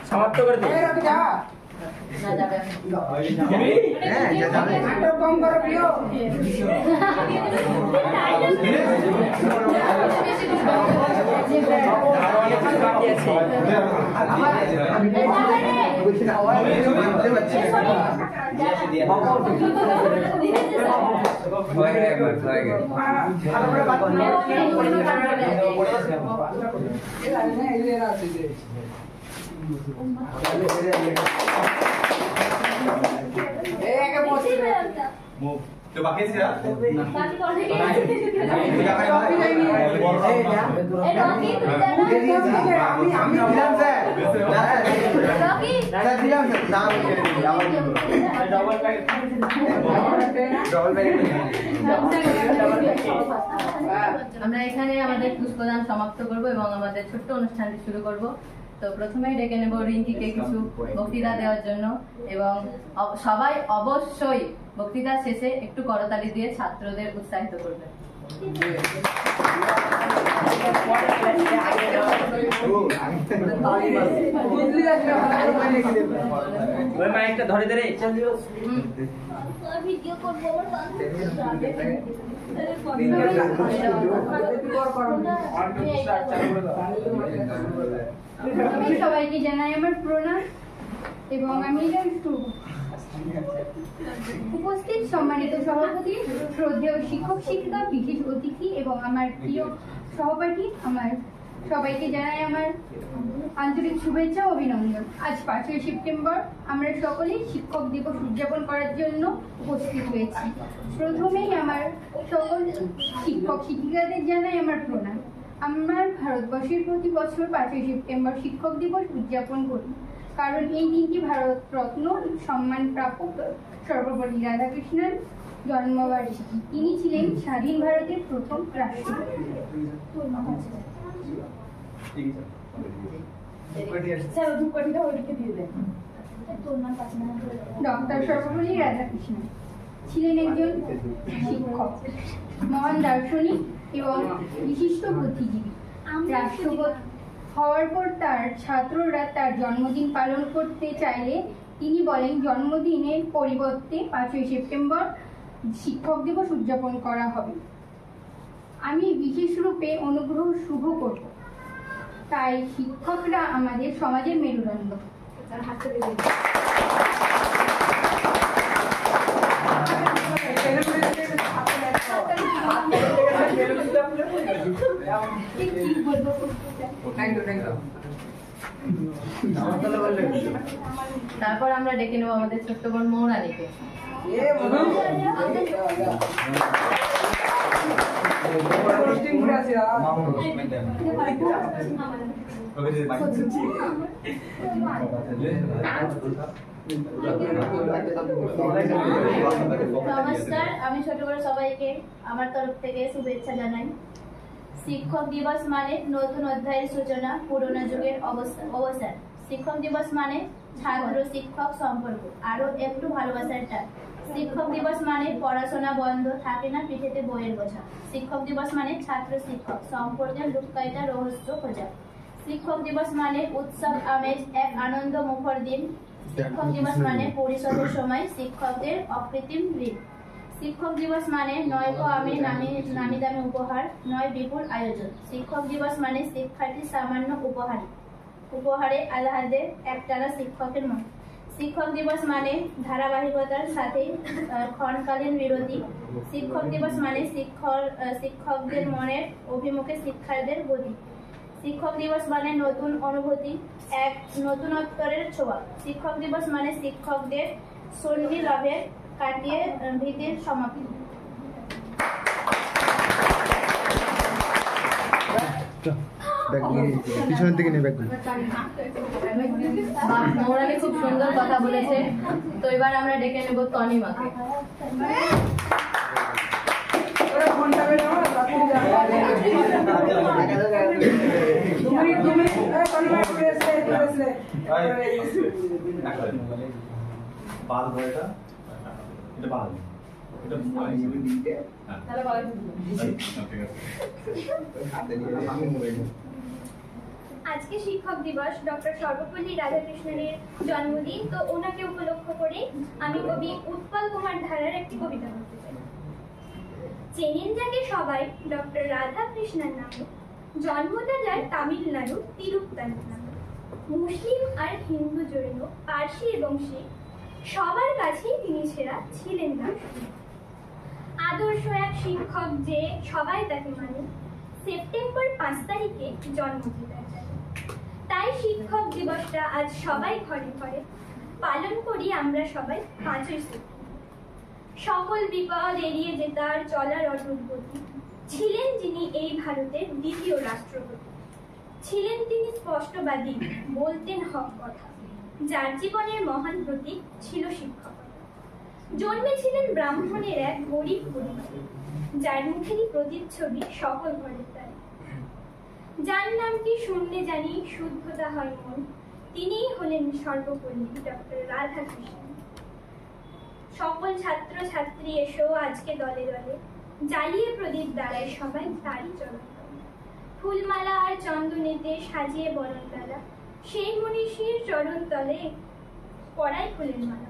समाप्त कर दे ना जाबे হ্যাঁ যাবে একটু কম করো প্রিয় আর অনেক কিছু বাকি আছে বলছি না বুঝতে পারছি হয়ে গেল তো বাকি ছিল বাকি করে গেছে আমি দিলাম স্যার রকি স্যার দিলাম স্যার নাম ডবল ব্যাগ আমরা এখানে আমাদের পুষ্পদান সমাপ্ত করব এবং আমাদের ছোট্ট অনুষ্ঠানটি শুরু করব। তো প্রথমেই ডেকে নেব রিঙ্কিকে কিছু বক্তৃতা দেওয়ার জন্য এবং সবাই অবশ্যই বক্তৃতা শেষে একটু করতালি দিয়ে ছাত্রদের উৎসাহিত করবে। ওই মাইকটা ধরে ধরে ভিডিও করব আমি সবাইকে জানাই আমার প্রণাম এবং আমি উপস্থিত সম্মানিত সভাপতি, শ্রদ্ধেয় শিক্ষক শিক্ষিকা, বিশেষ অতিথি এবং আমার প্রিয় সহপাঠী, আমার সবাইকে জানাই আমার আন্তরিক শুভেচ্ছা ও অভিনন্দন। আজ 5ই সেপ্টেম্বর আমরা সকলেই শিক্ষক দিবস উদযাপন করার জন্য উপস্থিত হয়েছি। প্রথমেই আমার সকল শিক্ষক শিক্ষিকাদের জানাই আমার প্রণাম। আমার ভারতবর্ষের প্রতি বছর 5ই সেপ্টেম্বর শিক্ষক দিবস উদযাপন করি, কারণ এই দিনটি ভারতরত্ন সম্মান প্রাপক সর্বপল্লী রাধাকৃষ্ণন জন্মবার্ষিকী। তিনি ছিলেন স্বাধীন ভারতের প্রথম রাষ্ট্রপতি। ডক্টর সর্বপল্লী রাধাকৃষ্ণন ছিলেন একজন শিক্ষক, মহান দার্শনিক এবং বিশিষ্ট বুদ্ধিজীবী। রাষ্ট্রপতি হওয়ার পর তার ছাত্ররা তার জন্মদিন পালন করতে চাইলে তিনি বলেন জন্মদিনের পরিবর্তে 5ই সেপ্টেম্বর শিক্ষক দিবস উদযাপন করা হবে। আমি বিশেষ রূপে অনুগ্রহ শুভ করব, তাই শিক্ষকরা আমাদের সমাজের মেরুদণ্ড। তারপর আমরা ডেকে নেব আমাদের ছোট্ট বোন মৌরানীকে। নমস্কার, আমি ছোট বড় সবাইকে আমার তরফ থেকে শুভেচ্ছা জানাই। শিক্ষক দিবস মানে নতুন অধ্যায়ের সূচনা, পুরনো যুগের অবসান। শিক্ষক দিবস মানে ছাত্র শিক্ষক সম্পর্ক আরো একটু ভালোবাসার টান। শিক্ষক দিবস মানে পড়াশোনা বন্ধ, থাকে না পিঠেতে বইয়ের বোঝা। শিক্ষক দিবস মানে ছাত্র শিক্ষক সম্পর্কের লুকায়িতা রহস্য খোঁজা। শিক্ষক দিবস মানে উৎসব আমেজ, এক আনন্দ মুখর দিন। শিক্ষক দিবস মানে পরিষদের সময় শিক্ষকদের অকৃত্রিম ঋণ। শিক্ষক দিবস মানে নয় আমি নামি দামি উপহার, নয় বিপুল আয়োজন। শিক্ষক দিবস মানে শিক্ষার্থী সামান্য উপহারে আলাহাদের একটানা শিক্ষকের মন। শিক্ষক দিবস মানে ধারাবাহিকতার সাথে ক্ষণকালীন বিরতি। শিক্ষক দিবস মানে শিক্ষকদের মনের অভিমুখে শিক্ষার্থীদের গতি। শিক্ষক দিবস মানে নতুন অনুভূতি, এক নতুনত্বের ছোঁয়া। শিক্ষক দিবস মানে শিক্ষকদের সন্ধি লাভের কাটিয়ে ভীতির সমাপ্তি। পিছনের দিকে নিয়ে ব্যাগগুলো। মৌরানী খুব সুন্দর কথা বলেছে। তো এবার আমরা ডেকে নেব তনিমাকে। বাল ভয়টা এটা বাল এটা মানে তাহলে বলো। আজকে শিক্ষক দিবস, ডক্টর সর্বপল্লী রাধাকৃষ্ণনের জন্মদিন। তো ওনাকে উপলক্ষ করে আমি কবি উৎপল কুমার ধারার একটি কবিতা বলতে চাই। চেনেন যাকে সবাই ডক্টর রাধাকৃষ্ণন নামে, জন্মটা যার তামিলনাড়ু তিরুপতান্নামে। মুসলিম আর হিন্দু জৈন, পার্সি এবং শিখ সবার কাছেই তিনি সেরা ছিলেন না। আদর্শ এক শিক্ষক যে সবাই তাকে মানে, সেপ্টেম্বর 5 তারিখে জন্মদিন। তাই শিক্ষক দিবসটা আজ সবাই ঘরে ঘরে পালন করি আমরা সবাই 5ই সেপ্টেম্বর। সকল বিপদ এড়িয়ে জেতার চলার অটুট গতি, ছিলেন যিনি এই ভারতের দ্বিতীয় রাষ্ট্রপতি। ছিলেন তিনি স্পষ্টবাদী, বলতেন হক কথা, যার জীবনের মহান প্রতীক ছিল শিক্ষকতা। জন্মেছিলেন ব্রাহ্মণের এক গরিব পরিবারে, যার মুখেরই প্রতিচ্ছবি সকল ঘরের দ্বারে। যার নাম কি শুনলে জানি শুদ্ধতা হয় মন, তিনিই হলেন সর্বপল্লী ডক্টর রাধাকৃষ্ণন। সকল ছাত্র ছাত্রী এসো আজকে দলে দলে, জ্বালিয়ে প্রদীপ দ্বারায় সবাই তারই চরণ তলে। ফুলমালা আর চন্দনেতে সাজিয়ে বরণডালা, সেই মনীষীর চরণ তলে পড়াই ফুলের মালা।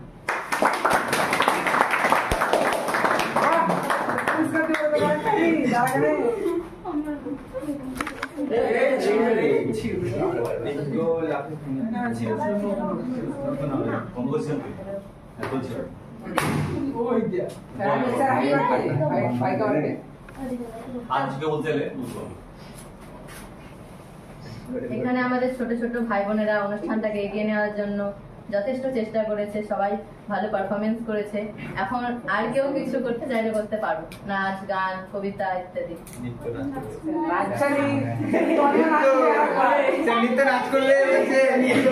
আজকে বলতে গেলে এখানে আমাদের ছোট ছোট ভাই বোনেরা অনুষ্ঠানটাকে এগিয়ে নেওয়ার জন্য যথেষ্ট চেষ্টা করেছে, সবাই ভালো পারফরমেন্স করেছে। এখন আর কেউ কিছু করতে চাইলে করতে পারবো, নাচ গান কবিতা ইত্যাদি। নিত্য নাচ করলে নিত্য